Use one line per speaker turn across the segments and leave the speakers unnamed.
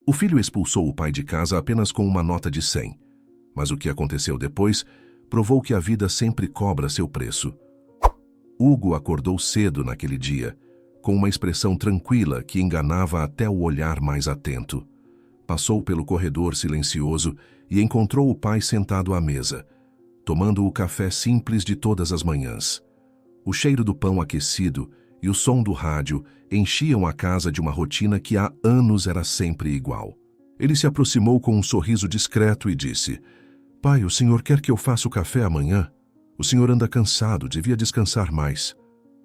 O filho expulsou o pai de casa apenas com uma nota de 100. Mas o que aconteceu depois provou que a vida sempre cobra seu preço. Hugo acordou cedo naquele dia, com uma expressão tranquila que enganava até o olhar mais atento. Passou pelo corredor silencioso e encontrou o pai sentado à mesa, tomando o café simples de todas as manhãs. O cheiro do pão aquecido e o som do rádio enchiam a casa de uma rotina que há anos era sempre igual. Ele se aproximou com um sorriso discreto e disse: "Pai, o senhor quer que eu faça o café amanhã? O senhor anda cansado, devia descansar mais."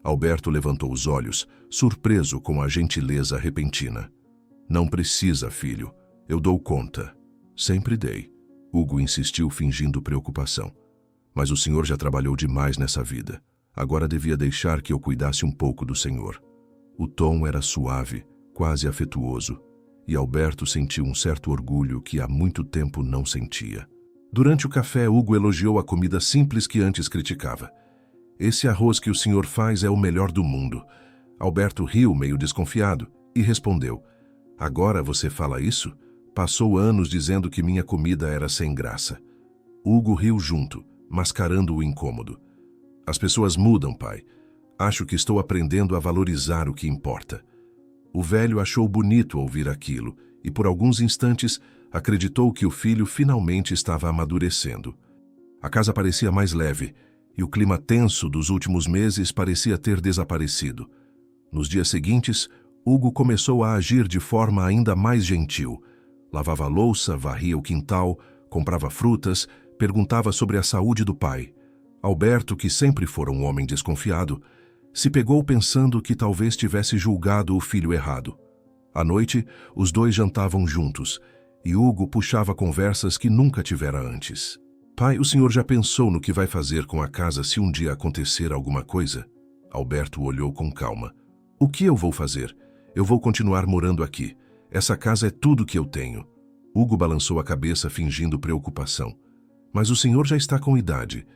Alberto levantou os olhos, surpreso com a gentileza repentina. "Não precisa, filho. Eu dou conta." "Sempre dei." Hugo insistiu, fingindo preocupação. "Mas o senhor já trabalhou demais nessa vida. Agora devia deixar que eu cuidasse um pouco do senhor." O tom era suave, quase afetuoso, e Alberto sentiu um certo orgulho que há muito tempo não sentia. Durante o café, Hugo elogiou a comida simples que antes criticava. "Esse arroz que o senhor faz é o melhor do mundo." Alberto riu, meio desconfiado, e respondeu: "Agora você fala isso? Passou anos dizendo que minha comida era sem graça." Hugo riu junto, mascarando o incômodo. "As pessoas mudam, pai. Acho que estou aprendendo a valorizar o que importa." O velho achou bonito ouvir aquilo e, por alguns instantes, acreditou que o filho finalmente estava amadurecendo. A casa parecia mais leve e o clima tenso dos últimos meses parecia ter desaparecido. Nos dias seguintes, Hugo começou a agir de forma ainda mais gentil. Lavava a louça, varria o quintal, comprava frutas, perguntava sobre a saúde do pai. Alberto, que sempre fora um homem desconfiado, se pegou pensando que talvez tivesse julgado o filho errado. À noite, os dois jantavam juntos, e Hugo puxava conversas que nunca tivera antes. "Pai, o senhor já pensou no que vai fazer com a casa se um dia acontecer alguma coisa?" Alberto olhou com calma. "O que eu vou fazer? Eu vou continuar morando aqui. Essa casa é tudo que eu tenho." Hugo balançou a cabeça fingindo preocupação. "Mas o senhor já está com idade.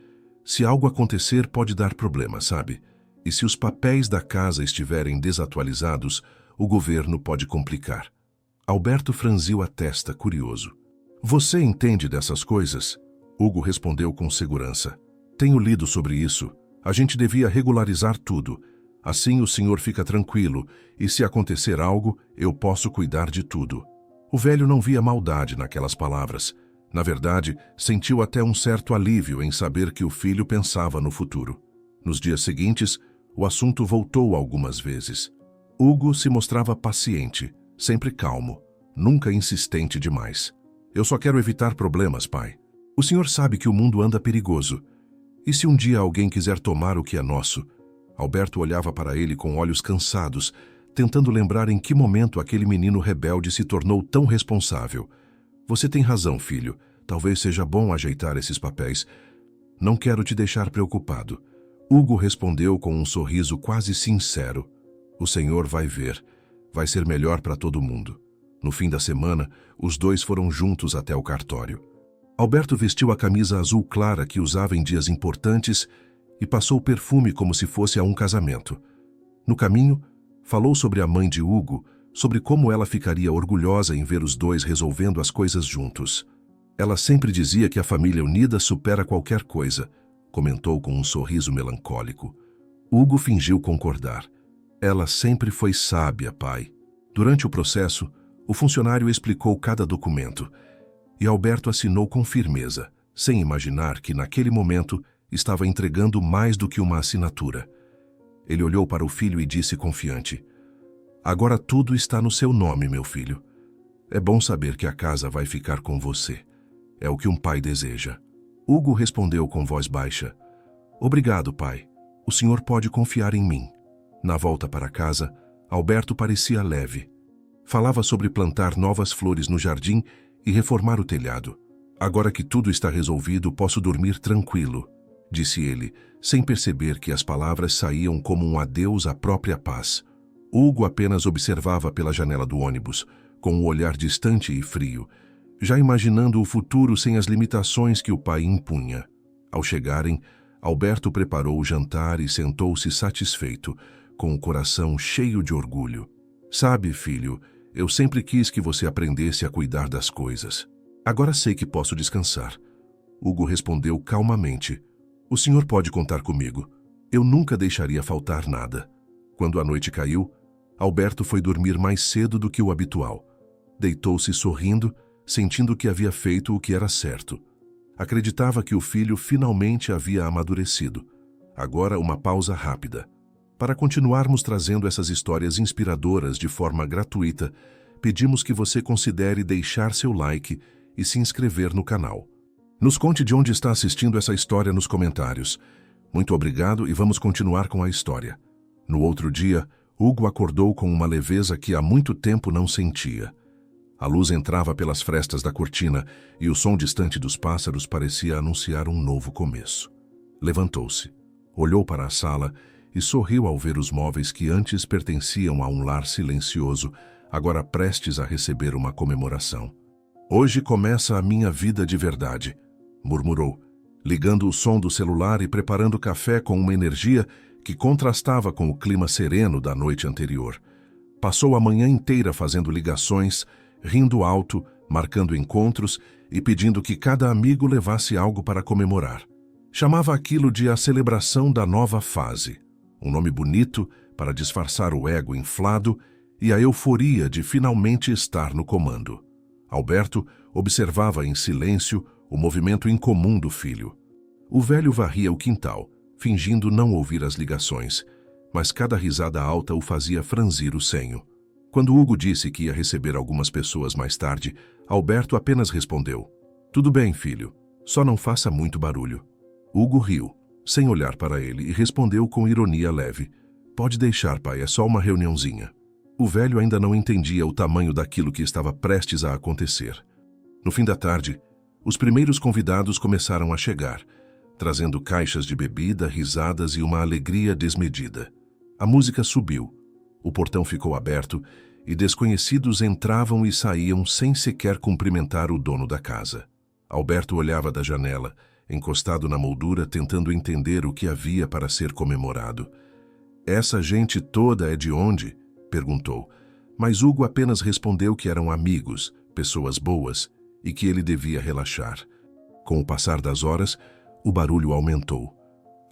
Se algo acontecer, pode dar problema, sabe? E se os papéis da casa estiverem desatualizados, o governo pode complicar." Alberto franziu a testa, curioso. "Você entende dessas coisas?" Hugo respondeu com segurança. "Tenho lido sobre isso. A gente devia regularizar tudo. Assim o senhor fica tranquilo, e se acontecer algo, eu posso cuidar de tudo." O velho não via maldade naquelas palavras. Na verdade, sentiu até um certo alívio em saber que o filho pensava no futuro. Nos dias seguintes, o assunto voltou algumas vezes. Hugo se mostrava paciente, sempre calmo, nunca insistente demais. "Eu só quero evitar problemas, pai. O senhor sabe que o mundo anda perigoso. E se um dia alguém quiser tomar o que é nosso?" Alberto olhava para ele com olhos cansados, tentando lembrar em que momento aquele menino rebelde se tornou tão responsável. "Você tem razão, filho. Talvez seja bom ajeitar esses papéis. Não quero te deixar preocupado." Hugo respondeu com um sorriso quase sincero. "O senhor vai ver. Vai ser melhor para todo mundo." No fim da semana, os dois foram juntos até o cartório. Alberto vestiu a camisa azul clara que usava em dias importantes e passou perfume como se fosse a um casamento. No caminho, falou sobre a mãe de Hugo, sobre como ela ficaria orgulhosa em ver os dois resolvendo as coisas juntos. "Ela sempre dizia que a família unida supera qualquer coisa", comentou com um sorriso melancólico. Hugo fingiu concordar. "Ela sempre foi sábia, pai." Durante o processo, o funcionário explicou cada documento, e Alberto assinou com firmeza, sem imaginar que, naquele momento, estava entregando mais do que uma assinatura. Ele olhou para o filho e disse confiante: "Agora tudo está no seu nome, meu filho. É bom saber que a casa vai ficar com você. É o que um pai deseja." Hugo respondeu com voz baixa: "Obrigado, pai. O senhor pode confiar em mim." Na volta para casa, Alberto parecia leve. Falava sobre plantar novas flores no jardim e reformar o telhado. "Agora que tudo está resolvido, posso dormir tranquilo", disse ele, sem perceber que as palavras saíam como um adeus à própria paz. Hugo apenas observava pela janela do ônibus, com um olhar distante e frio, já imaginando o futuro sem as limitações que o pai impunha. Ao chegarem, Alberto preparou o jantar e sentou-se satisfeito, com o coração cheio de orgulho. "Sabe, filho, Eu sempre quis que você aprendesse a cuidar das coisas. Agora sei que posso descansar. Hugo respondeu calmamente. O senhor pode contar comigo. Eu nunca deixaria faltar nada. Quando a noite caiu, Alberto foi dormir mais cedo do que o habitual. Deitou-se sorrindo, sentindo que havia feito o que era certo. Acreditava que o filho finalmente havia amadurecido. Agora uma pausa rápida. Para continuarmos trazendo essas histórias inspiradoras de forma gratuita, pedimos que você considere deixar seu like e se inscrever no canal. Nos conte de onde está assistindo essa história nos comentários. Muito obrigado e vamos continuar com a história. No outro dia, Hugo acordou com uma leveza que há muito tempo não sentia. A luz entrava pelas frestas da cortina e o som distante dos pássaros parecia anunciar um novo começo. Levantou-se, olhou para a sala e sorriu ao ver os móveis que antes pertenciam a um lar silencioso, agora prestes a receber uma comemoração. Hoje começa a minha vida de verdade, murmurou, ligando o som do celular e preparando café com uma energia que contrastava com o clima sereno da noite anterior. Passou a manhã inteira fazendo ligações, rindo alto, marcando encontros e pedindo que cada amigo levasse algo para comemorar. Chamava aquilo de a celebração da nova fase. Um nome bonito para disfarçar o ego inflado e a euforia de finalmente estar no comando. Alberto observava em silêncio o movimento incomum do filho. O velho varria o quintal, fingindo não ouvir as ligações, mas cada risada alta o fazia franzir o senho. Quando Hugo disse que ia receber algumas pessoas mais tarde, Alberto apenas respondeu: "Tudo bem, filho, só não faça muito barulho." Hugo riu, sem olhar para ele, e respondeu com ironia leve: "Pode deixar, pai, é só uma reuniãozinha." O velho ainda não entendia o tamanho daquilo que estava prestes a acontecer. No fim da tarde, os primeiros convidados começaram a chegar, trazendo caixas de bebida, risadas e uma alegria desmedida. A música subiu, o portão ficou aberto e desconhecidos entravam e saíam sem sequer cumprimentar o dono da casa. Alberto olhava da janela, encostado na moldura, tentando entender o que havia para ser comemorado. "Essa gente toda é de onde?" perguntou, mas Hugo apenas respondeu que eram amigos, pessoas boas, e que ele devia relaxar. Com o passar das horas, o barulho aumentou.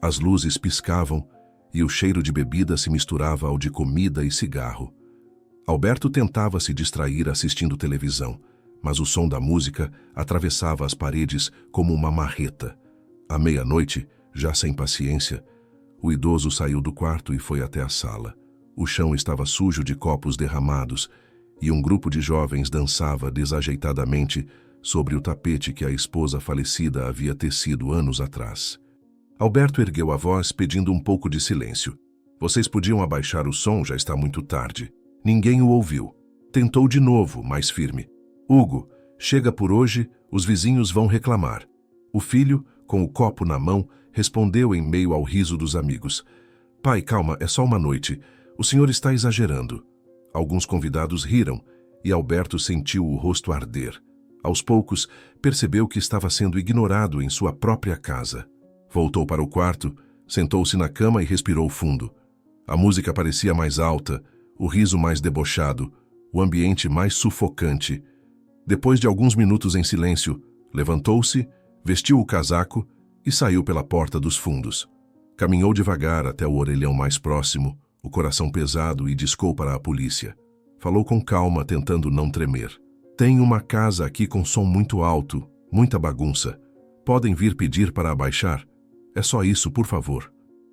As luzes piscavam e o cheiro de bebida se misturava ao de comida e cigarro. Alberto tentava se distrair assistindo televisão, mas o som da música atravessava as paredes como uma marreta. À meia-noite, já sem paciência, o idoso saiu do quarto e foi até a sala. O chão estava sujo de copos derramados e um grupo de jovens dançava desajeitadamente sobre o tapete que a esposa falecida havia tecido anos atrás. Alberto ergueu a voz pedindo um pouco de silêncio. "Vocês podiam abaixar o som, já está muito tarde." Ninguém o ouviu. Tentou de novo, mais firme. "Hugo, chega por hoje, os vizinhos vão reclamar." O filho, com o copo na mão, respondeu em meio ao riso dos amigos: "Pai, calma, é só uma noite. O senhor está exagerando." Alguns convidados riram e Alberto sentiu o rosto arder. Aos poucos, percebeu que estava sendo ignorado em sua própria casa. Voltou para o quarto, sentou-se na cama e respirou fundo. A música parecia mais alta, o riso mais debochado, o ambiente mais sufocante. Depois de alguns minutos em silêncio, levantou-se, vestiu o casaco e saiu pela porta dos fundos. Caminhou devagar até o orelhão mais próximo, o coração pesado, e discou para a polícia. Falou com calma, tentando não tremer. "Tem uma casa aqui com som muito alto, muita bagunça. Podem vir pedir para abaixar? É só isso, por favor."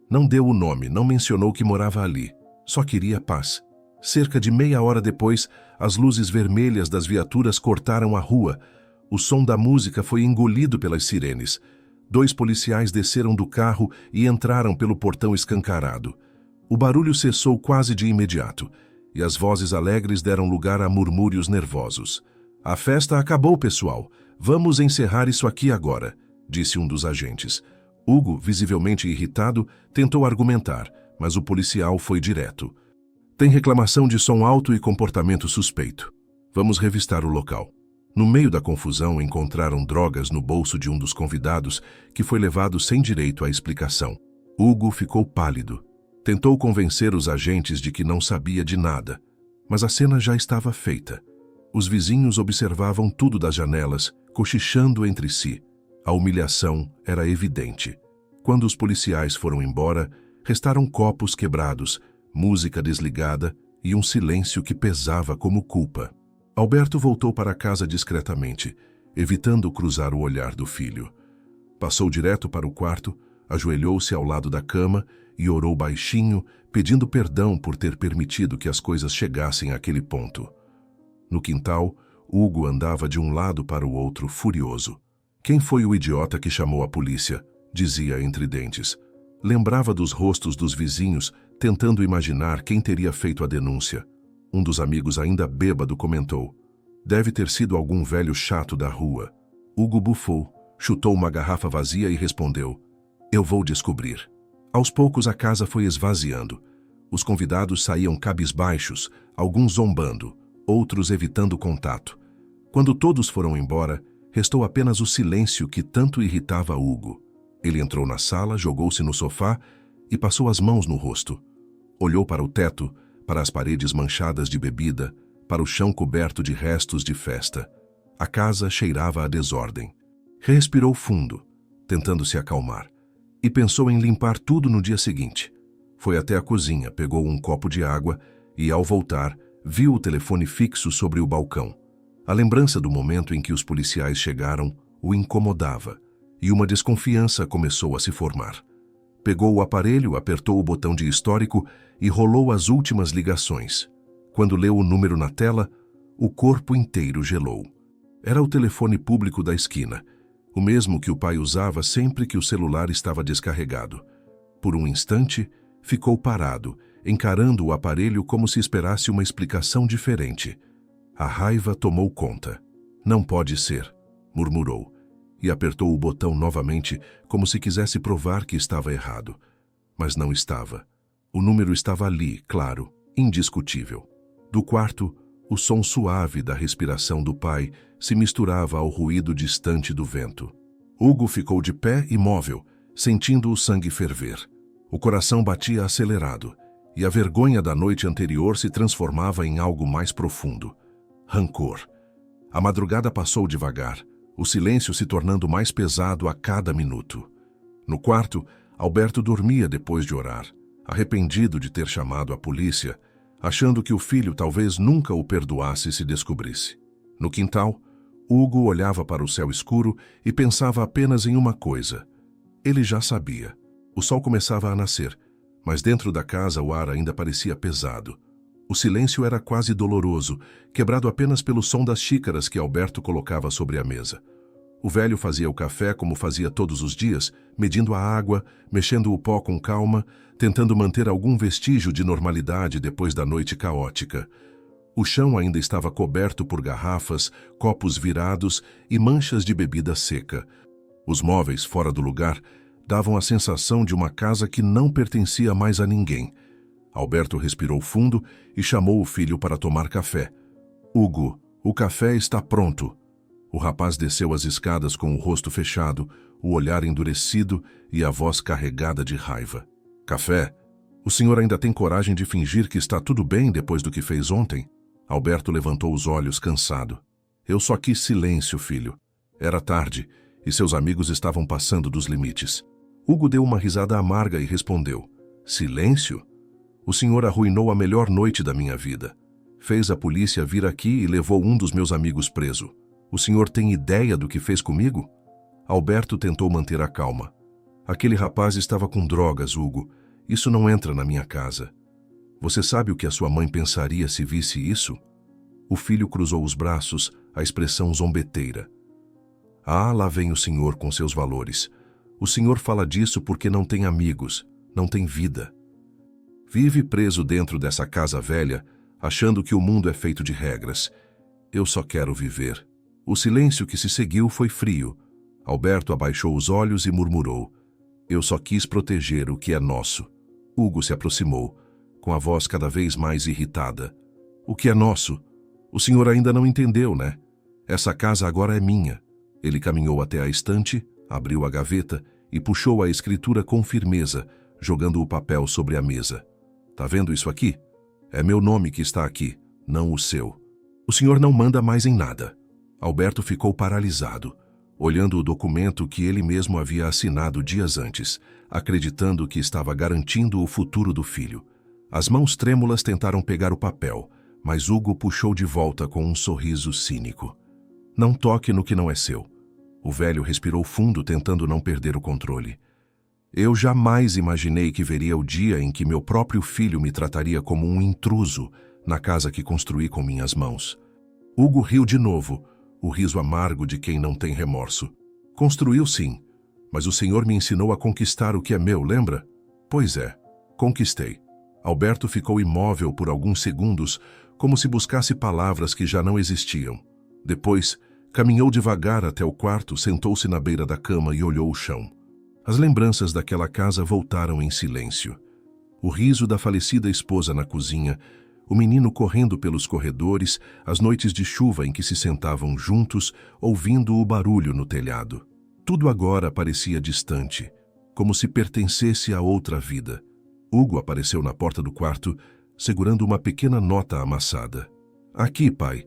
Não deu o nome, não mencionou que morava ali. Só queria paz. Cerca de meia hora depois, as luzes vermelhas das viaturas cortaram a rua. O som da música foi engolido pelas sirenes. 2 policiais desceram do carro e entraram pelo portão escancarado. O barulho cessou quase de imediato, e as vozes alegres deram lugar a murmúrios nervosos. "A festa acabou, pessoal. Vamos encerrar isso aqui agora", disse um dos agentes. Hugo, visivelmente irritado, tentou argumentar, mas o policial foi direto. "Tem reclamação de som alto e comportamento suspeito. Vamos revistar o local." No meio da confusão, encontraram drogas no bolso de um dos convidados, que foi levado sem direito à explicação. Hugo ficou pálido. Tentou convencer os agentes de que não sabia de nada, Mas a cena já estava feita. Os vizinhos observavam tudo das janelas, cochichando entre si. A humilhação era evidente. Quando os policiais foram embora, restaram copos quebrados, música desligada e um silêncio que pesava como culpa. Alberto voltou para casa discretamente, evitando cruzar o olhar do filho. Passou direto para o quarto, ajoelhou-se ao lado da cama e orou baixinho, pedindo perdão por ter permitido que as coisas chegassem àquele ponto. No quintal, Hugo andava de um lado para o outro, furioso. Quem foi o idiota que chamou a polícia? Dizia entre dentes. Lembrava dos rostos dos vizinhos, tentando imaginar quem teria feito a denúncia. Um dos amigos, ainda bêbado, comentou: deve ter sido algum velho chato da rua. Hugo bufou, chutou uma garrafa vazia e respondeu: eu vou descobrir. Aos poucos a casa foi esvaziando. Os convidados saíam cabisbaixos, alguns zombando, outros evitando contato. Quando todos foram embora, restou apenas o silêncio que tanto irritava Hugo. Ele entrou na sala, jogou-se no sofá e passou as mãos no rosto. Olhou para o teto, para as paredes manchadas de bebida, para o chão coberto de restos de festa. A casa cheirava a desordem. Respirou fundo, tentando se acalmar, e pensou em limpar tudo no dia seguinte. Foi até a cozinha, pegou um copo de água e, ao voltar, viu o telefone fixo sobre o balcão. A lembrança do momento em que os policiais chegaram o incomodava, e uma desconfiança começou a se formar. Pegou o aparelho, apertou o botão de histórico e rolou as últimas ligações. Quando leu o número na tela, o corpo inteiro gelou. Era o telefone público da esquina, o mesmo que o pai usava sempre que o celular estava descarregado. Por um instante, ficou parado, encarando o aparelho como se esperasse uma explicação diferente. A raiva tomou conta. Não pode ser, murmurou, e apertou o botão novamente, como se quisesse provar que estava errado. Mas não estava. O número estava ali, claro, indiscutível. Do quarto, o som suave da respiração do pai se misturava ao ruído distante do vento. Hugo ficou de pé, imóvel, sentindo o sangue ferver. O coração batia acelerado, e a vergonha da noite anterior se transformava em algo mais profundo. Rancor. A madrugada passou devagar, o silêncio se tornando mais pesado a cada minuto. No quarto, Alberto dormia depois de orar, arrependido de ter chamado a polícia, achando que o filho talvez nunca o perdoasse se descobrisse. No quintal, Hugo olhava para o céu escuro e pensava apenas em uma coisa. Ele já sabia. O sol começava a nascer, mas dentro da casa o ar ainda parecia pesado. O silêncio era quase doloroso, quebrado apenas pelo som das xícaras que Alberto colocava sobre a mesa. O velho fazia o café como fazia todos os dias, medindo a água, mexendo o pó com calma, tentando manter algum vestígio de normalidade depois da noite caótica. O chão ainda estava coberto por garrafas, copos virados e manchas de bebida seca. Os móveis, fora do lugar, davam a sensação de uma casa que não pertencia mais a ninguém. Alberto respirou fundo e chamou o filho para tomar café. Hugo, o café está pronto. O rapaz desceu as escadas com o rosto fechado, o olhar endurecido e a voz carregada de raiva. Café? O senhor ainda tem coragem de fingir que está tudo bem depois do que fez ontem? Alberto levantou os olhos, cansado. Eu só quis silêncio, filho. Era tarde e seus amigos estavam passando dos limites. Hugo deu uma risada amarga e respondeu: silêncio? O senhor arruinou a melhor noite da minha vida. Fez a polícia vir aqui e levou um dos meus amigos preso. O senhor tem ideia do que fez comigo? Alberto tentou manter a calma. Aquele rapaz estava com drogas, Hugo. Isso não entra na minha casa. Você sabe o que a sua mãe pensaria se visse isso? O filho cruzou os braços, a expressão zombeteira. Ah, lá vem o senhor com seus valores. O senhor fala disso porque não tem amigos, não tem vida. Vive preso dentro dessa casa velha, achando que o mundo é feito de regras. Eu só quero viver. O silêncio que se seguiu foi frio. Alberto abaixou os olhos e murmurou: eu só quis proteger o que é nosso. Hugo se aproximou, com a voz cada vez mais irritada. O que é nosso? O senhor ainda não entendeu, né? Essa casa agora é minha. Ele caminhou até a estante, abriu a gaveta e puxou a escritura com firmeza, jogando o papel sobre a mesa. Tá vendo isso aqui? É meu nome que está aqui, não o seu. O senhor não manda mais em nada. Alberto ficou paralisado, olhando o documento que ele mesmo havia assinado dias antes, acreditando que estava garantindo o futuro do filho. As mãos trêmulas tentaram pegar o papel, mas Hugo puxou de volta com um sorriso cínico. Não toque no que não é seu. O velho respirou fundo, tentando não perder o controle. Eu jamais imaginei que veria o dia em que meu próprio filho me trataria como um intruso na casa que construí com minhas mãos. Hugo riu de novo, o riso amargo de quem não tem remorso. Construiu sim, mas o senhor me ensinou a conquistar o que é meu, lembra? Pois é, conquistei. Alberto ficou imóvel por alguns segundos, como se buscasse palavras que já não existiam. Depois, caminhou devagar até o quarto, sentou-se na beira da cama e olhou o chão. As lembranças daquela casa voltaram em silêncio. O riso da falecida esposa na cozinha, o menino correndo pelos corredores, as noites de chuva em que se sentavam juntos, ouvindo o barulho no telhado. Tudo agora parecia distante, como se pertencesse a outra vida. Hugo apareceu na porta do quarto, segurando uma pequena nota amassada. Aqui, pai.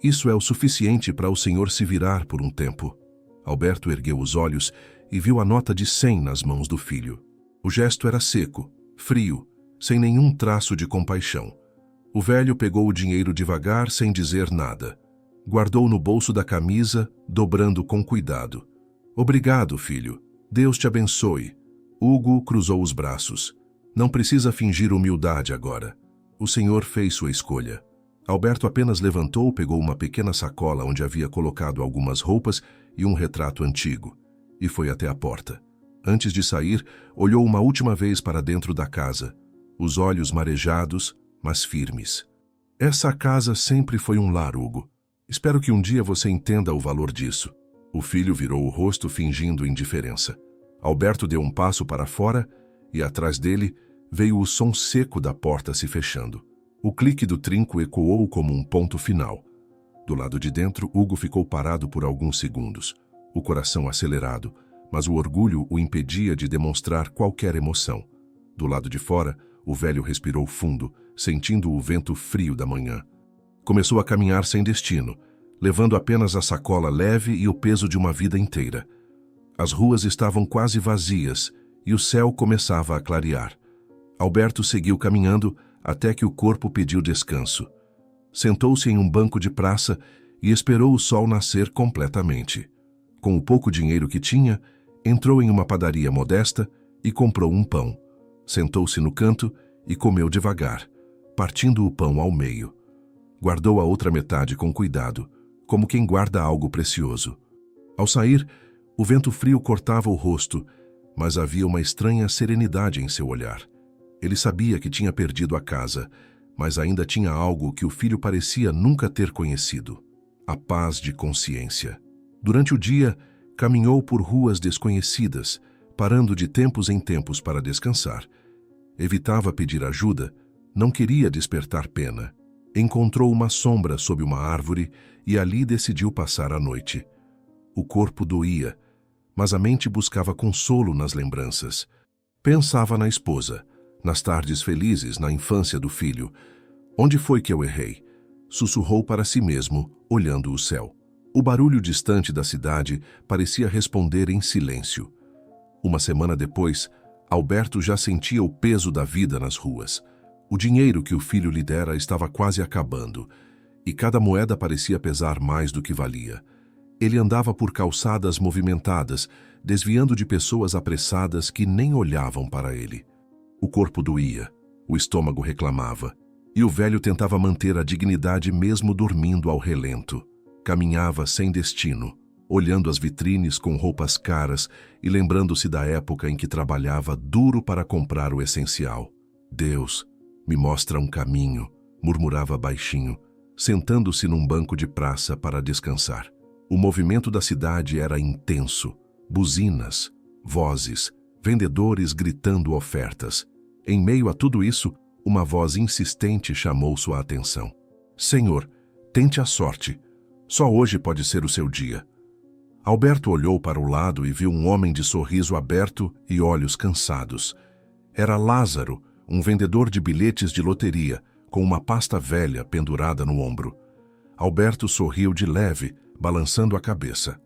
Isso é o suficiente para o senhor se virar por um tempo. Alberto ergueu os olhos e viu a nota de 100 nas mãos do filho. O gesto era seco, frio, sem nenhum traço de compaixão. O velho pegou o dinheiro devagar, sem dizer nada. Guardou no bolso da camisa, dobrando com cuidado. Obrigado, filho. Deus te abençoe. Hugo cruzou os braços. Não precisa fingir humildade agora. O senhor fez sua escolha. Alberto apenas levantou, pegou uma pequena sacola onde havia colocado algumas roupas e um retrato antigo, e foi até a porta. Antes de sair, olhou uma última vez para dentro da casa, os olhos marejados, mas firmes. Essa casa sempre foi um lar, Hugo. Espero que um dia você entenda o valor disso. O filho virou o rosto fingindo indiferença. Alberto deu um passo para fora e, atrás dele, veio o som seco da porta se fechando. O clique do trinco ecoou como um ponto final. Do lado de dentro, Hugo ficou parado por alguns segundos, o coração acelerado, mas o orgulho o impedia de demonstrar qualquer emoção. Do lado de fora, o velho respirou fundo, sentindo o vento frio da manhã. Começou a caminhar sem destino, levando apenas a sacola leve e o peso de uma vida inteira. As ruas estavam quase vazias e o céu começava a clarear. Alberto seguiu caminhando até que o corpo pediu descanso. Sentou-se em um banco de praça e esperou o sol nascer completamente. Com o pouco dinheiro que tinha, entrou em uma padaria modesta e comprou um pão. Sentou-se no canto e comeu devagar, partindo o pão ao meio. Guardou a outra metade com cuidado, como quem guarda algo precioso. Ao sair, o vento frio cortava o rosto, mas havia uma estranha serenidade em seu olhar. Ele sabia que tinha perdido a casa, mas ainda tinha algo que o filho parecia nunca ter conhecido: a paz de consciência. Durante o dia, caminhou por ruas desconhecidas, parando de tempos em tempos para descansar. Evitava pedir ajuda, não queria despertar pena. Encontrou uma sombra sob uma árvore e ali decidiu passar a noite. O corpo doía, mas a mente buscava consolo nas lembranças. Pensava na esposa, nas tardes felizes, na infância do filho. Onde foi que eu errei? Sussurrou para si mesmo, olhando o céu. O barulho distante da cidade parecia responder em silêncio. Uma semana depois, Alberto já sentia o peso da vida nas ruas. O dinheiro que o filho lhe dera estava quase acabando, e cada moeda parecia pesar mais do que valia. Ele andava por calçadas movimentadas, desviando de pessoas apressadas que nem olhavam para ele. O corpo doía, o estômago reclamava, e o velho tentava manter a dignidade mesmo dormindo ao relento. Caminhava sem destino, olhando as vitrines com roupas caras e lembrando-se da época em que trabalhava duro para comprar o essencial. Deus, me mostra um caminho, murmurava baixinho, sentando-se num banco de praça para descansar. O movimento da cidade era intenso, buzinas, vozes, vendedores gritando ofertas. Em meio a tudo isso, uma voz insistente chamou sua atenção. Senhor, tente a sorte. Só hoje pode ser o seu dia. Alberto olhou para o lado e viu um homem de sorriso aberto e olhos cansados. Era Lázaro, um vendedor de bilhetes de loteria, com uma pasta velha pendurada no ombro. Alberto sorriu de leve, balançando a cabeça.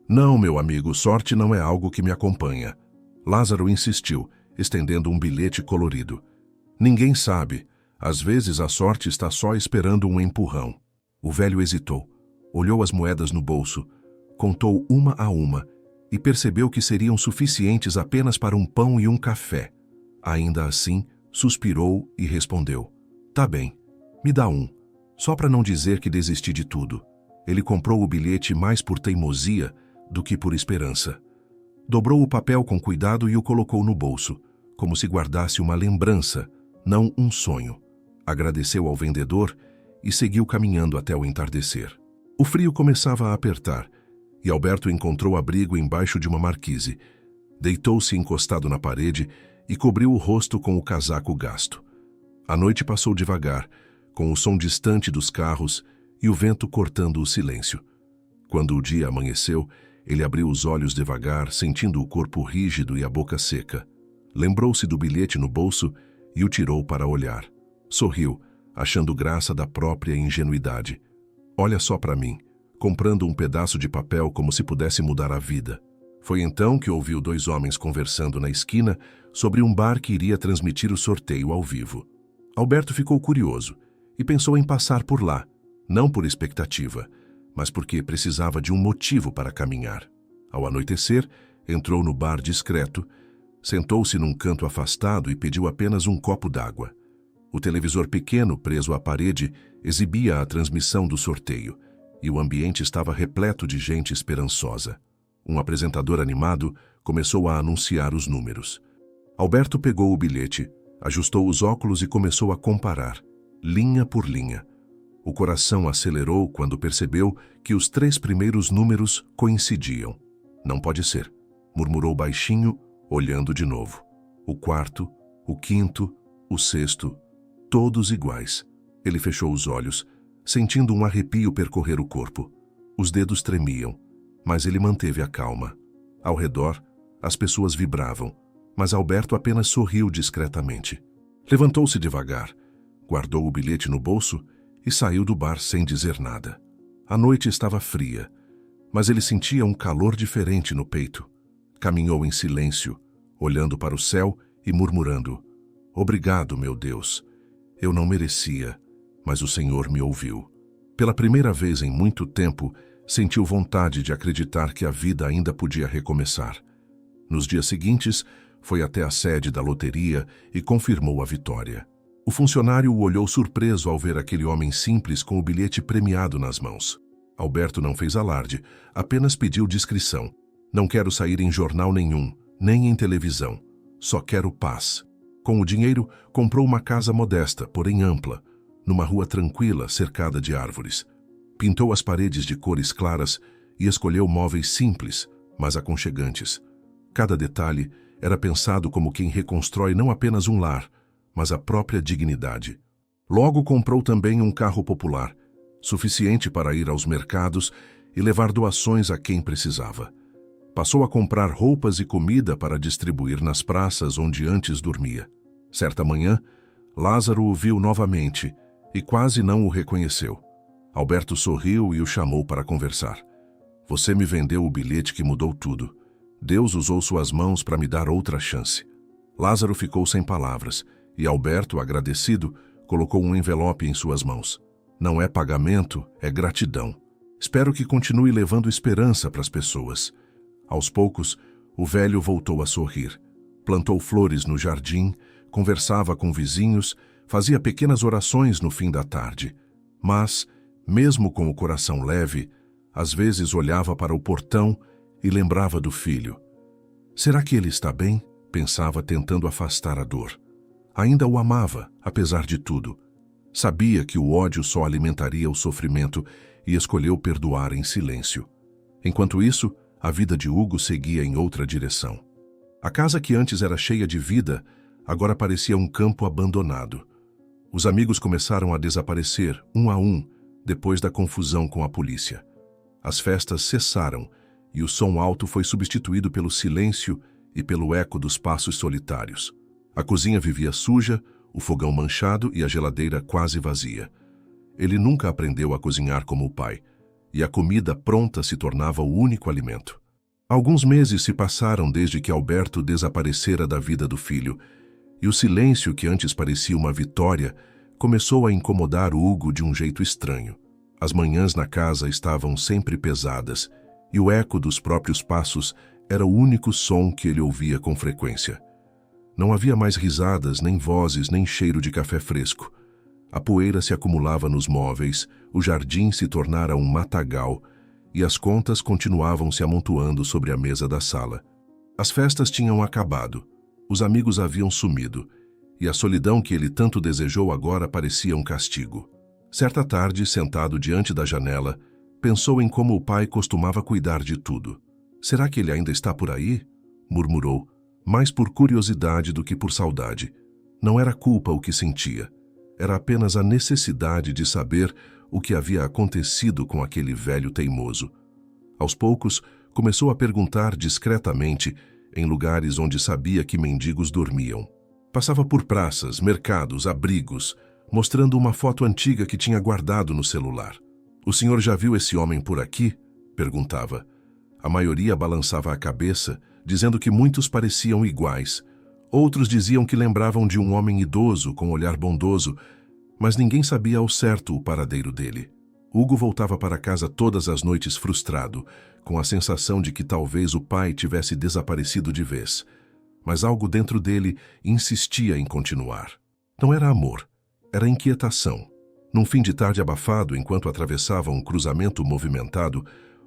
Não, meu amigo, sorte não é algo que me acompanha. Lázaro insistiu, estendendo um bilhete colorido. Ninguém sabe. Às vezes a sorte está só esperando um empurrão. O velho hesitou, olhou as moedas no bolso, contou uma a uma e percebeu que seriam suficientes apenas para um pão e um café. Ainda assim, suspirou e respondeu. Tá bem, me dá um, só para não dizer que desisti de tudo. Ele comprou o bilhete mais por teimosia do que por esperança. Dobrou o papel com cuidado e o colocou no bolso, como se guardasse uma lembrança, não um sonho. Agradeceu ao vendedor e seguiu caminhando até o entardecer. O frio começava a apertar e Alberto encontrou abrigo embaixo de uma marquise. Deitou-se encostado na parede e cobriu o rosto com o casaco gasto. A noite passou devagar, com o som distante dos carros e o vento cortando o silêncio. Quando o dia amanheceu, ele abriu os olhos devagar, sentindo o corpo rígido e a boca seca. Lembrou-se do bilhete no bolso e o tirou para olhar. Sorriu, achando graça da própria ingenuidade. Olha só para mim, comprando um pedaço de papel como se pudesse mudar a vida. Foi então que ouviu dois homens conversando na esquina sobre um bar que iria transmitir o sorteio ao vivo. Alberto ficou curioso e pensou em passar por lá, não por expectativa, mas porque precisava de um motivo para caminhar. Ao anoitecer, entrou no bar discreto, sentou-se num canto afastado e pediu apenas um copo d'água. O televisor pequeno, preso à parede, exibia a transmissão do sorteio, e o ambiente estava repleto de gente esperançosa. Um apresentador animado começou a anunciar os números. Alberto pegou o bilhete, ajustou os óculos e começou a comparar, linha por linha. O coração acelerou quando percebeu que os 3 primeiros números coincidiam. Não pode ser, murmurou baixinho, olhando de novo. O quarto, o quinto, o sexto, todos iguais. Ele fechou os olhos, sentindo um arrepio percorrer o corpo. Os dedos tremiam, mas ele manteve a calma. Ao redor, as pessoas vibravam, mas Alberto apenas sorriu discretamente. Levantou-se devagar, guardou o bilhete no bolso e saiu do bar sem dizer nada. A noite estava fria, mas ele sentia um calor diferente no peito. Caminhou em silêncio, olhando para o céu e murmurando: Obrigado, meu Deus. Eu não merecia, mas o Senhor me ouviu. Pela primeira vez em muito tempo, sentiu vontade de acreditar que a vida ainda podia recomeçar. Nos dias seguintes, foi até a sede da loteria e confirmou a vitória. O funcionário o olhou surpreso ao ver aquele homem simples com o bilhete premiado nas mãos. Alberto não fez alarde, apenas pediu discrição. Não quero sair em jornal nenhum, nem em televisão. Só quero paz. Com o dinheiro, comprou uma casa modesta, porém ampla, numa rua tranquila, cercada de árvores. Pintou as paredes de cores claras e escolheu móveis simples, mas aconchegantes. Cada detalhe era pensado como quem reconstrói não apenas um lar, mas a própria dignidade. Logo comprou também um carro popular, suficiente para ir aos mercados e levar doações a quem precisava. Passou a comprar roupas e comida para distribuir nas praças onde antes dormia. Certa manhã, Lázaro o viu novamente e quase não o reconheceu. Alberto sorriu e o chamou para conversar. Você me vendeu o bilhete que mudou tudo. Deus usou suas mãos para me dar outra chance. Lázaro ficou sem palavras e Alberto, agradecido, colocou um envelope em suas mãos. Não é pagamento, é gratidão. Espero que continue levando esperança para as pessoas. Aos poucos, o velho voltou a sorrir. Plantou flores no jardim, conversava com vizinhos, fazia pequenas orações no fim da tarde. Mas, mesmo com o coração leve, às vezes olhava para o portão e lembrava do filho. Será que ele está bem? Pensava, tentando afastar a dor. Ainda o amava, apesar de tudo. Sabia que o ódio só alimentaria o sofrimento e escolheu perdoar em silêncio. Enquanto isso, a vida de Hugo seguia em outra direção. A casa que antes era cheia de vida, agora parecia um campo abandonado. Os amigos começaram a desaparecer, um a um, depois da confusão com a polícia. As festas cessaram e o som alto foi substituído pelo silêncio e pelo eco dos passos solitários. A cozinha vivia suja, o fogão manchado e a geladeira quase vazia. Ele nunca aprendeu a cozinhar como o pai, e a comida pronta se tornava o único alimento. Alguns meses se passaram desde que Alberto desaparecera da vida do filho, e o silêncio que antes parecia uma vitória começou a incomodar Hugo de um jeito estranho. As manhãs na casa estavam sempre pesadas, e o eco dos próprios passos era o único som que ele ouvia com frequência. Não havia mais risadas, nem vozes, nem cheiro de café fresco. A poeira se acumulava nos móveis, o jardim se tornara um matagal, e as contas continuavam se amontoando sobre a mesa da sala. As festas tinham acabado, os amigos haviam sumido, e a solidão que ele tanto desejou agora parecia um castigo. Certa tarde, sentado diante da janela, pensou em como o pai costumava cuidar de tudo. "Será que ele ainda está por aí?" murmurou, mais por curiosidade do que por saudade. Não era culpa o que sentia, era apenas a necessidade de saber o que havia acontecido com aquele velho teimoso. Aos poucos, começou a perguntar discretamente em lugares onde sabia que mendigos dormiam. Passava por praças, mercados, abrigos, mostrando uma foto antiga que tinha guardado no celular. "O senhor já viu esse homem por aqui?" perguntava. A maioria balançava a cabeça, dizendo que muitos pareciam iguais. Outros diziam que lembravam de um homem idoso com olhar bondoso, mas ninguém sabia ao certo o paradeiro dele. Hugo voltava para casa todas as noites frustrado, com a sensação de que talvez o pai tivesse desaparecido de vez. Mas algo dentro dele insistia em continuar. Não era amor, era inquietação. Num fim de tarde abafado, enquanto atravessava um cruzamento movimentado,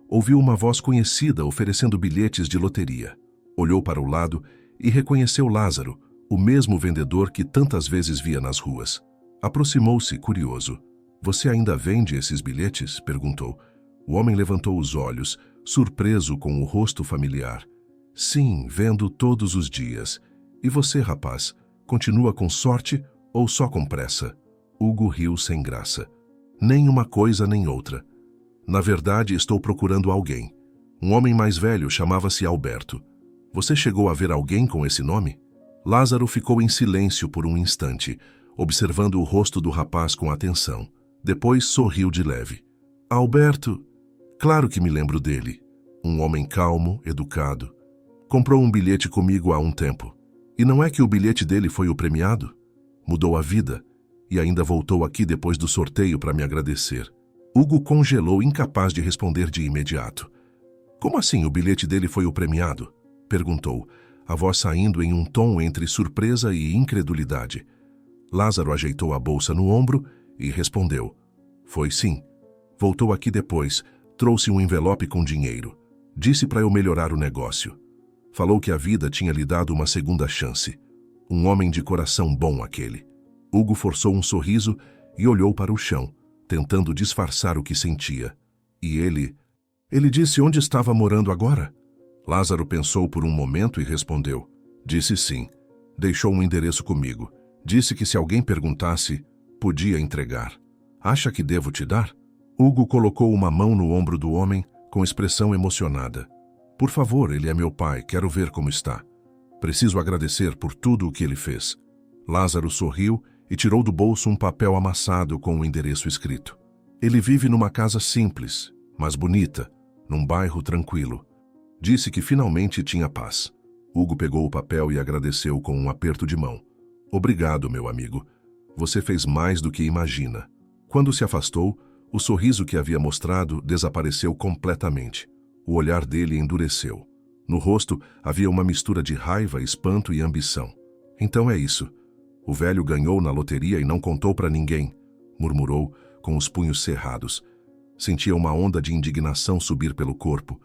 ouviu uma voz conhecida oferecendo bilhetes de loteria. Olhou para o lado e reconheceu Lázaro, o mesmo vendedor que tantas vezes via nas ruas. Aproximou-se, curioso. "Você ainda vende esses bilhetes?" perguntou. O homem levantou os olhos, surpreso com o rosto familiar. "Sim, vendo todos os dias. E você, rapaz, continua com sorte ou só com pressa?" Hugo riu sem graça. "Nem uma coisa nem outra. Na verdade, estou procurando alguém. Um homem mais velho chamava-se Alberto. Você chegou a ver alguém com esse nome?" Lázaro ficou em silêncio por um instante, observando o rosto do rapaz com atenção. Depois sorriu de leve. "Alberto? Claro que me lembro dele. Um homem calmo, educado. Comprou um bilhete comigo há um tempo. E não é que o bilhete dele foi o premiado? Mudou a vida. E ainda voltou aqui depois do sorteio para me agradecer." Hugo congelou, incapaz de responder de imediato. "Como assim o bilhete dele foi o premiado?" perguntou, a voz saindo em um tom entre surpresa e incredulidade. Lázaro ajeitou a bolsa no ombro e respondeu. "Foi sim. Voltou aqui depois, trouxe um envelope com dinheiro. Disse para eu melhorar o negócio. Falou que a vida tinha lhe dado uma segunda chance. Um homem de coração bom aquele." Hugo forçou um sorriso e olhou para o chão, tentando disfarçar o que sentia. "E ele... Ele disse onde estava morando agora?" Lázaro pensou por um momento e respondeu. "Disse sim. Deixou um endereço comigo. Disse que se alguém perguntasse, podia entregar. Acha que devo te dar?" Hugo colocou uma mão no ombro do homem com expressão emocionada. "Por favor, ele é meu pai, quero ver como está. Preciso agradecer por tudo o que ele fez." Lázaro sorriu e tirou do bolso um papel amassado com o endereço escrito. "Ele vive numa casa simples, mas bonita, num bairro tranquilo." Disse que finalmente tinha paz. Hugo pegou o papel e agradeceu com um aperto de mão. "Obrigado, meu amigo. Você fez mais do que imagina." Quando se afastou, o sorriso que havia mostrado desapareceu completamente. O olhar dele endureceu. No rosto havia uma mistura de raiva, espanto e ambição. "Então é isso. O velho ganhou na loteria e não contou para ninguém", murmurou, com os punhos cerrados. Sentia uma onda de indignação subir pelo corpo.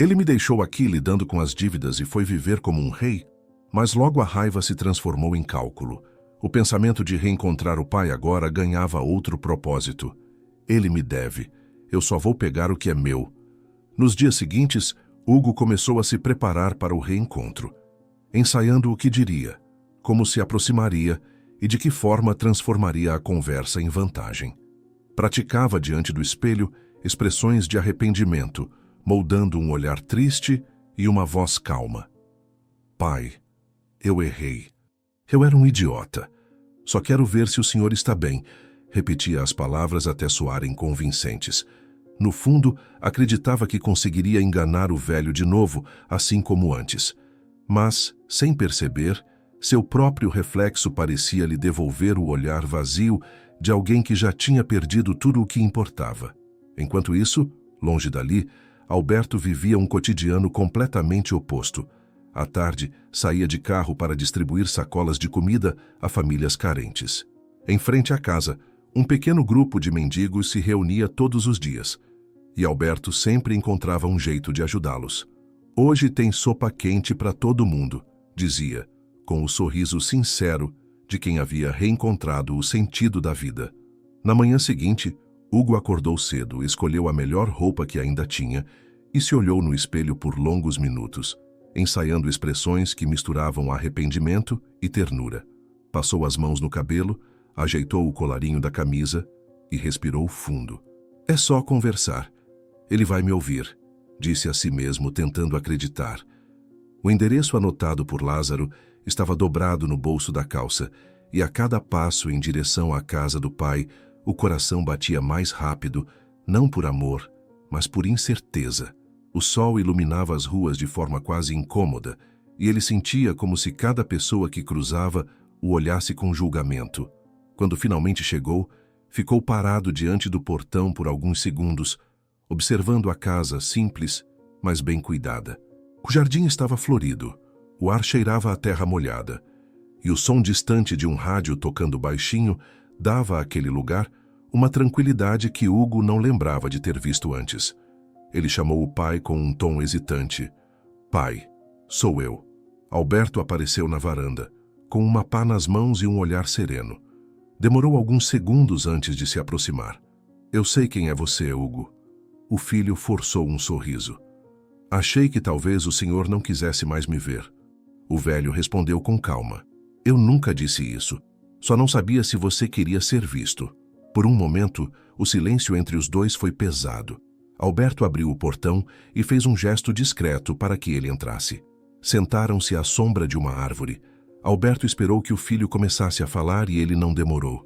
"Ele me deixou aqui lidando com as dívidas e foi viver como um rei?" Mas logo a raiva se transformou em cálculo. O pensamento de reencontrar o pai agora ganhava outro propósito. "Ele me deve. Eu só vou pegar o que é meu." Nos dias seguintes, Hugo começou a se preparar para o reencontro, ensaiando o que diria, como se aproximaria e de que forma transformaria a conversa em vantagem. Praticava diante do espelho expressões de arrependimento, moldando um olhar triste e uma voz calma. "Pai, eu errei. Eu era um idiota. Só quero ver se o senhor está bem, repetia as palavras até soarem convincentes. No fundo, acreditava que conseguiria enganar o velho de novo, assim como antes. Mas, sem perceber, seu próprio reflexo parecia lhe devolver o olhar vazio de alguém que já tinha perdido tudo o que importava. Enquanto isso, longe dali, Alberto vivia um cotidiano completamente oposto. À tarde, saía de carro para distribuir sacolas de comida a famílias carentes. Em frente à casa, um pequeno grupo de mendigos se reunia todos os dias, e Alberto sempre encontrava um jeito de ajudá-los. Hoje tem sopa quente para todo mundo, dizia, com o sorriso sincero de quem havia reencontrado o sentido da vida. Na manhã seguinte, Hugo acordou cedo, escolheu a melhor roupa que ainda tinha e se olhou no espelho por longos minutos, ensaiando expressões que misturavam arrependimento e ternura. Passou as mãos no cabelo, ajeitou o colarinho da camisa e respirou fundo. É só conversar. Ele vai me ouvir, disse a si mesmo, tentando acreditar. O endereço anotado por Lázaro estava dobrado no bolso da calça, e a cada passo em direção à casa do pai, o coração batia mais rápido, não por amor, mas por incerteza. O sol iluminava as ruas de forma quase incômoda, e ele sentia como se cada pessoa que cruzava o olhasse com julgamento. Quando finalmente chegou, ficou parado diante do portão por alguns segundos, observando a casa simples, mas bem cuidada. O jardim estava florido, o ar cheirava a terra molhada, e o som distante de um rádio tocando baixinho dava àquele lugar uma tranquilidade que Hugo não lembrava de ter visto antes. Ele chamou o pai com um tom hesitante. Pai, sou eu. Alberto apareceu na varanda, com uma pá nas mãos e um olhar sereno. Demorou alguns segundos antes de se aproximar. Eu sei quem é você, Hugo. O filho forçou um sorriso. Achei que talvez o senhor não quisesse mais me ver. O velho respondeu com calma. Eu nunca disse isso. Só não sabia se você queria ser visto. Por um momento, o silêncio entre os dois foi pesado. Alberto abriu o portão e fez um gesto discreto para que ele entrasse. Sentaram-se à sombra de uma árvore. Alberto esperou que o filho começasse a falar e ele não demorou.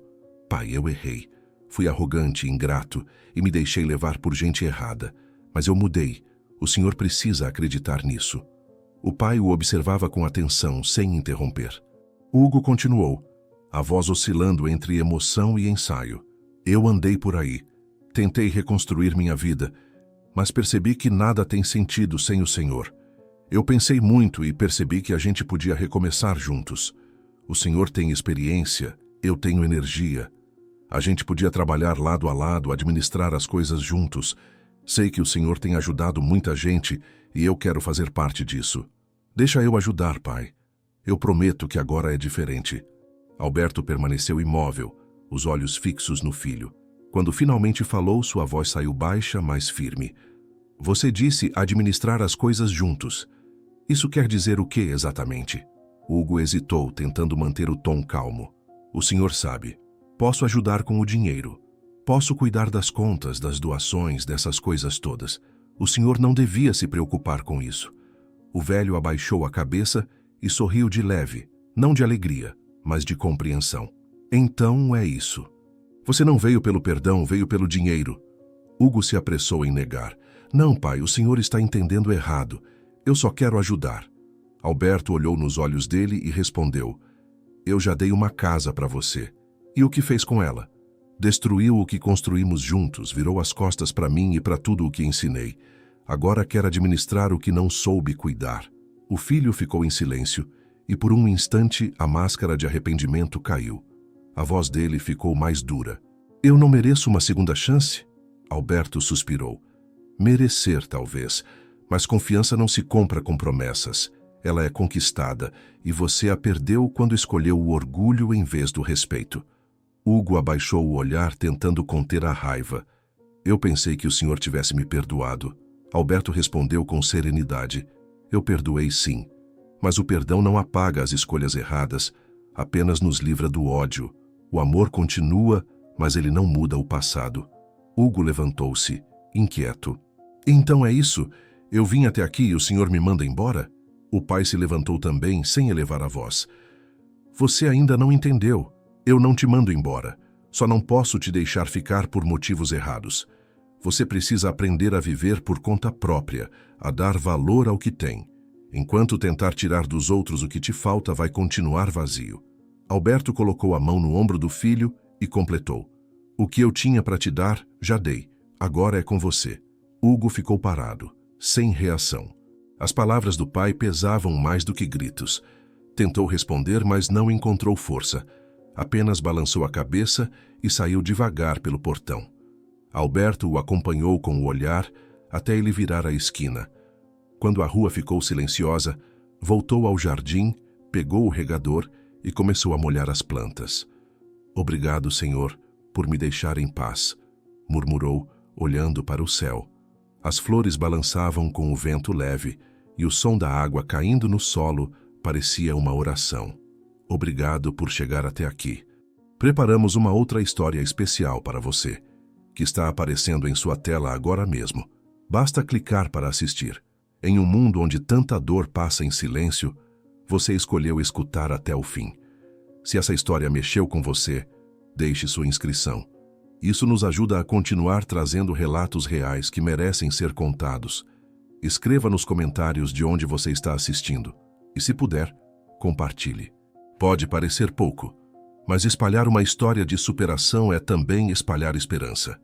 Pai, eu errei. Fui arrogante, ingrato e me deixei levar por gente errada. Mas eu mudei. O senhor precisa acreditar nisso. O pai o observava com atenção, sem interromper. Hugo continuou, a voz oscilando entre emoção e ensaio. Eu andei por aí. Tentei reconstruir minha vida, mas percebi que nada tem sentido sem o senhor. Eu pensei muito e percebi que a gente podia recomeçar juntos. O senhor tem experiência, eu tenho energia. A gente podia trabalhar lado a lado, administrar as coisas juntos. Sei que o senhor tem ajudado muita gente e eu quero fazer parte disso. Deixa eu ajudar, pai. Eu prometo que agora é diferente. Alberto permaneceu imóvel, os olhos fixos no filho. Quando finalmente falou, sua voz saiu baixa, mas firme. Você disse administrar as coisas juntos. Isso quer dizer o que exatamente? Hugo hesitou, tentando manter o tom calmo. O senhor sabe. Posso ajudar com o dinheiro. Posso cuidar das contas, das doações, dessas coisas todas. O senhor não devia se preocupar com isso. O velho abaixou a cabeça e sorriu de leve, não de alegria, mas de compreensão. Então é isso. Você não veio pelo perdão, veio pelo dinheiro. Hugo se apressou em negar. Não, pai, o senhor está entendendo errado. Eu só quero ajudar. Alberto olhou nos olhos dele e respondeu. Eu já dei uma casa para você. E o que fez com ela? Destruiu o que construímos juntos, virou as costas para mim e para tudo o que ensinei. Agora quer administrar o que não soube cuidar. O filho ficou em silêncio e por um instante a máscara de arrependimento caiu. A voz dele ficou mais dura. Eu não mereço uma segunda chance? Alberto suspirou. Merecer, talvez, mas confiança não se compra com promessas. Ela é conquistada e você a perdeu quando escolheu o orgulho em vez do respeito. Hugo abaixou o olhar tentando conter a raiva. Eu pensei que o senhor tivesse me perdoado. Alberto respondeu com serenidade. Eu perdoei sim, mas o perdão não apaga as escolhas erradas, apenas nos livra do ódio. O amor continua, mas ele não muda o passado. Hugo levantou-se, inquieto. Então é isso? Eu vim até aqui e o senhor me manda embora? O pai se levantou também, sem elevar a voz. Você ainda não entendeu. Eu não te mando embora. Só não posso te deixar ficar por motivos errados. Você precisa aprender a viver por conta própria, a dar valor ao que tem. Enquanto tentar tirar dos outros o que te falta, vai continuar vazio. Alberto colocou a mão no ombro do filho e completou. O que eu tinha para te dar, já dei. Agora é com você. Hugo ficou parado, sem reação. As palavras do pai pesavam mais do que gritos. Tentou responder, mas não encontrou força. Apenas balançou a cabeça e saiu devagar pelo portão. Alberto o acompanhou com o olhar até ele virar a esquina. Quando a rua ficou silenciosa, voltou ao jardim, pegou o regador e começou a molhar as plantas. Obrigado, Senhor, por me deixar em paz, murmurou, olhando para o céu. As flores balançavam com o vento leve e o som da água caindo no solo parecia uma oração. Obrigado por chegar até aqui. Preparamos uma outra história especial para você, que está aparecendo em sua tela agora mesmo. Basta clicar para assistir. Em um mundo onde tanta dor passa em silêncio, você escolheu escutar até o fim. Se essa história mexeu com você, deixe sua inscrição. Isso nos ajuda a continuar trazendo relatos reais que merecem ser contados. Escreva nos comentários de onde você está assistindo. E se puder, compartilhe. Pode parecer pouco, mas espalhar uma história de superação é também espalhar esperança.